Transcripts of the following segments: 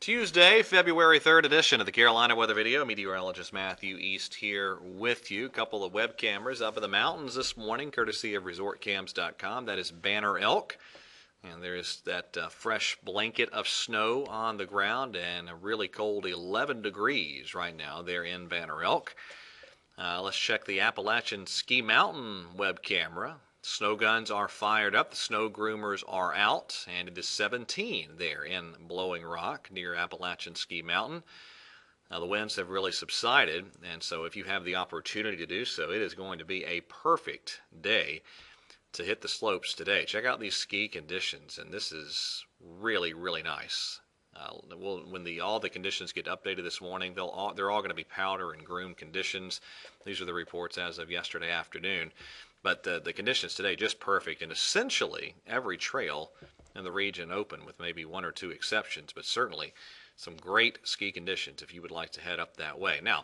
Tuesday, February 3rd edition of the Carolina Weather Video. Meteorologist Matthew East here with you. A couple of web cameras up in the mountains this morning, courtesy of resortcams.com. That is Banner Elk. And there's that fresh blanket of snow on the ground and a really cold 11 degrees right now there in Banner Elk. Let's check the Appalachian Ski Mountain web camera. Snow guns are fired up, the snow groomers are out, and it is 17 there in Blowing Rock near Appalachian Ski Mountain. Now the winds have really subsided, and so if you have the opportunity to do so, it is going to be a perfect day to hit the slopes today. Check out these ski conditions, and this is really, really nice. When all the conditions get updated this morning, they're all going to be powder and groom conditions. These are the reports as of yesterday afternoon. But the conditions today just perfect, and essentially every trail in the region open with maybe one or two exceptions, but certainly some great ski conditions if you would like to head up that way. Now,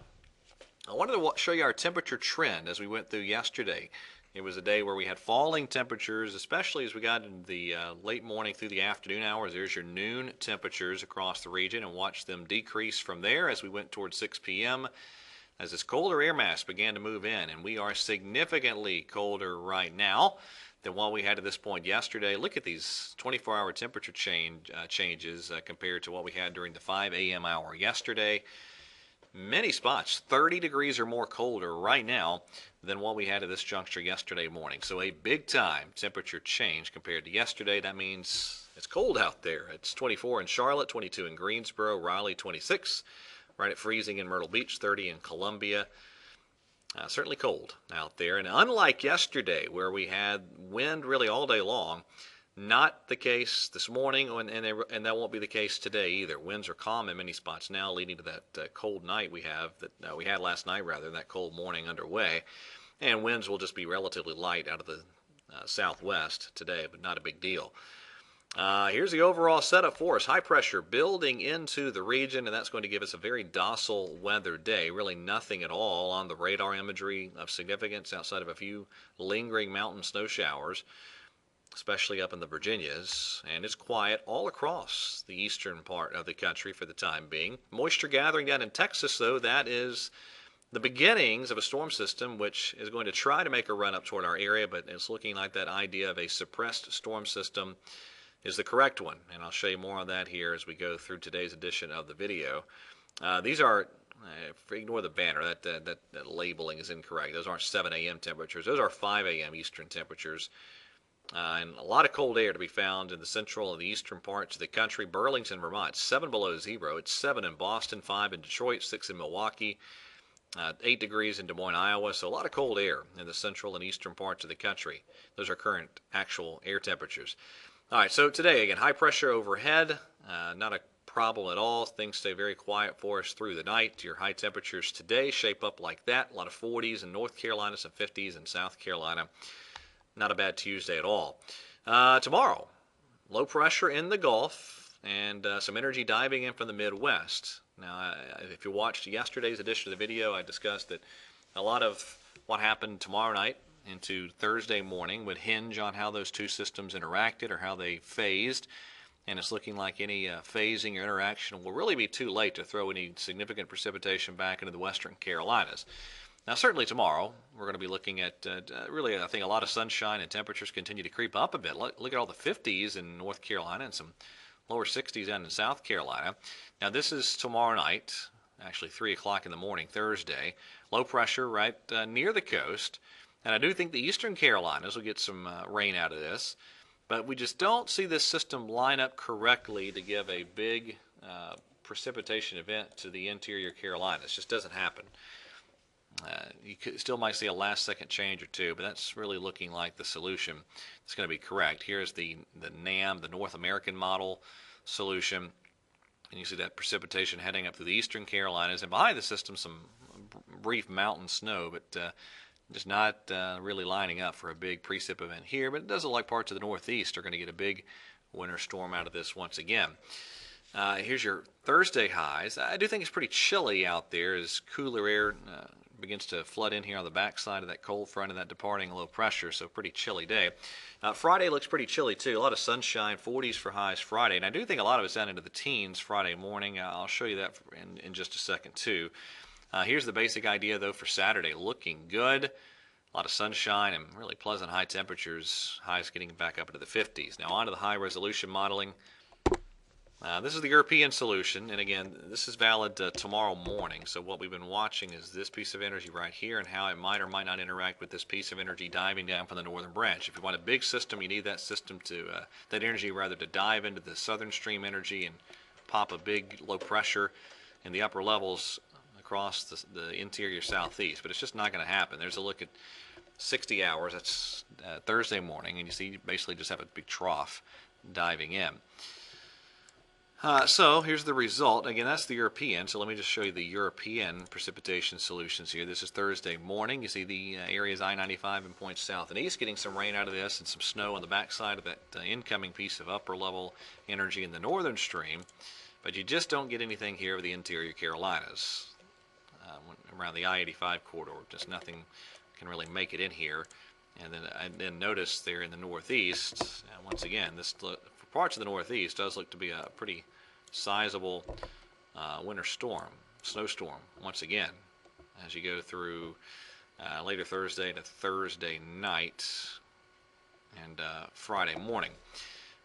I wanted to show you our temperature trend as we went through yesterday. It was a day where we had falling temperatures, especially as we got into the late morning through the afternoon hours. There's your noon temperatures across the region, and watch them decrease from there as we went towards 6 p.m. as this colder air mass began to move in, and we are significantly colder right now than what we had at this point yesterday. Look at these 24-hour temperature changes compared to what we had during the 5 a.m. hour yesterday. Many spots 30 degrees or more colder right now than what we had at this juncture yesterday morning. So a big-time temperature change compared to yesterday. That means it's cold out there. It's 24 in Charlotte, 22 in Greensboro, Raleigh 26. Right at freezing in Myrtle Beach, 30 in Columbia. Certainly cold out there. And unlike yesterday, where we had wind really all day long, not the case this morning, and that won't be the case today either. Winds are calm in many spots now, leading to that cold night we had last night, rather, that cold morning underway. And winds will just be relatively light out of the southwest today, but not a big deal. Here's the overall setup for us. High pressure building into the region, and that's going to give us a very docile weather day. Really nothing at all on the radar imagery of significance outside of a few lingering mountain snow showers, especially up in the Virginias. And it's quiet all across the eastern part of the country for the time being. Moisture gathering down in Texas, though. That is the beginnings of a storm system which is going to try to make a run up toward our area, but it's looking like that idea of a suppressed storm system is the correct one, and I'll show you more on that here as we go through today's edition of the video. These are, ignore the banner, that labeling is incorrect. Those aren't 7 a.m. temperatures. Those are 5 a.m. Eastern temperatures. And a lot of cold air to be found in the central and the eastern parts of the country. Burlington, Vermont, 7 below zero. It's 7 in Boston, 5 in Detroit, 6 in Milwaukee, 8 degrees in Des Moines, Iowa. So a lot of cold air in the central and eastern parts of the country. Those are current actual air temperatures. All right, so today, again, high pressure overhead, not a problem at all. Things stay very quiet for us through the night. Your high temperatures today shape up like that. A lot of 40s in North Carolina, some 50s in South Carolina. Not a bad Tuesday at all. Tomorrow, low pressure in the Gulf and some energy diving in from the Midwest. Now, if you watched yesterday's edition of the video, I discussed that a lot of what happened tomorrow night into Thursday morning would hinge on how those two systems interacted or how they phased, and it's looking like any phasing or interaction will really be too late to throw any significant precipitation back into the western Carolinas. Now certainly tomorrow we're going to be looking at really, I think, a lot of sunshine, and temperatures continue to creep up a bit. Look at all the 50s in North Carolina and some lower 60s down in South Carolina. Now this is tomorrow night, actually 3 o'clock in the morning, Thursday. Low pressure right near the coast. And I do think the eastern Carolinas will get some rain out of this, but we just don't see this system line up correctly to give a big precipitation event to the interior Carolinas. It just doesn't happen. You still might see a last-second change or two, but that's really looking like the solution that's going to be correct. Here's the NAM, the North American model solution, and you see that precipitation heading up through the eastern Carolinas, and behind the system some brief mountain snow, but just not really lining up for a big precip event here, but it does look like parts of the Northeast are going to get a big winter storm out of this once again. Here's your Thursday highs. I do think it's pretty chilly out there as cooler air begins to flood in here on the backside of that cold front and that departing low pressure, so pretty chilly day. Friday looks pretty chilly too. A lot of sunshine, 40s for highs Friday, and I do think a lot of it's down into the teens Friday morning. I'll show you that in just a second too. Here's the basic idea though for Saturday. Looking good. A lot of sunshine and really pleasant high temperatures, highs getting back up into the 50s. Now on to the high resolution modeling. This is the European solution, and again, this is valid tomorrow morning. So what we've been watching is this piece of energy right here and how it might or might not interact with this piece of energy diving down from the northern branch. If you want a big system, you need that system to, that energy rather to dive into the southern stream energy and pop a big low pressure in the upper levels across the interior southeast. But it's just not going to happen. There's a look at 60 hours. That's Thursday morning, and you see you basically just have a big trough diving in. So here's the result. Again, that's the European. So let me just show you the European precipitation solutions here. This is Thursday morning. You see the areas I-95 and points south and east, getting some rain out of this and some snow on the backside of that incoming piece of upper level energy in the northern stream. But you just don't get anything here with the interior Carolinas. Around the I-85 corridor, just nothing can really make it in here. And then notice there in the northeast, once again, this for parts of the northeast does look to be a pretty sizable winter storm, snowstorm, once again, as you go through later Thursday to Thursday night and Friday morning.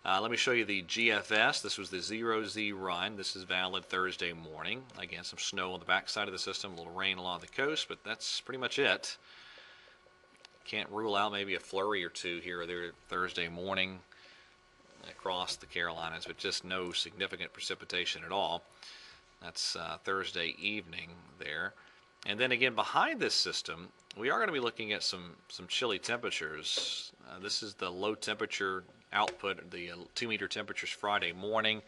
Let me show you the GFS. This was the 0Z run. This is valid Thursday morning. Again, some snow on the backside of the system, a little rain along the coast, but that's pretty much it. Can't rule out maybe a flurry or two here or there Thursday morning across the Carolinas, but just no significant precipitation at all. That's Thursday evening there. And then again, behind this system, we are going to be looking at some chilly temperatures. This is the low temperature output, the 2-meter temperatures Friday morning.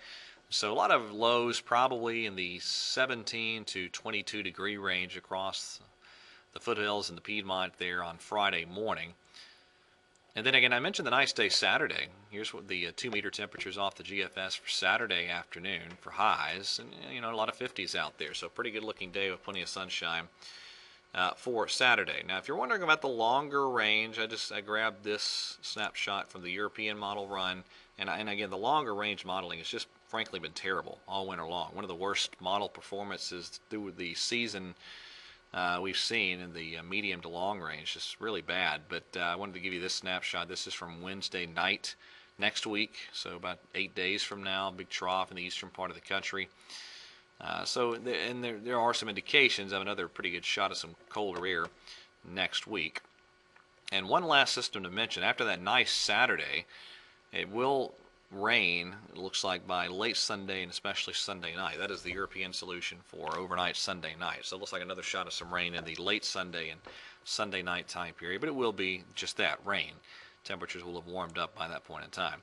So a lot of lows probably in the 17 to 22 degree range across the foothills and the Piedmont there on Friday morning. And then again, I mentioned the nice day Saturday. Here's what the 2-meter temperatures off the GFS for Saturday afternoon for highs. And, you know, a lot of 50s out there. So pretty good looking day with plenty of sunshine for Saturday. Now, if you're wondering about the longer range, I grabbed this snapshot from the European model run. And again, the longer range modeling has just frankly been terrible all winter long. One of the worst model performances through the season we've seen in the medium to long range. Just really bad. But I wanted to give you this snapshot. This is from Wednesday night next week, so about 8 days from now, big trough in the eastern part of the country. There are some indications of another pretty good shot of some colder air next week. And one last system to mention, after that nice Saturday, it will rain, it looks like, by late Sunday and especially Sunday night. That is the European solution for overnight Sunday night. So it looks like another shot of some rain in the late Sunday and Sunday night time period, but it will be just that, rain. Temperatures will have warmed up by that point in time.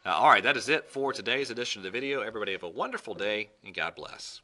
All right, that is it for today's edition of the video. Everybody have a wonderful day, and God bless.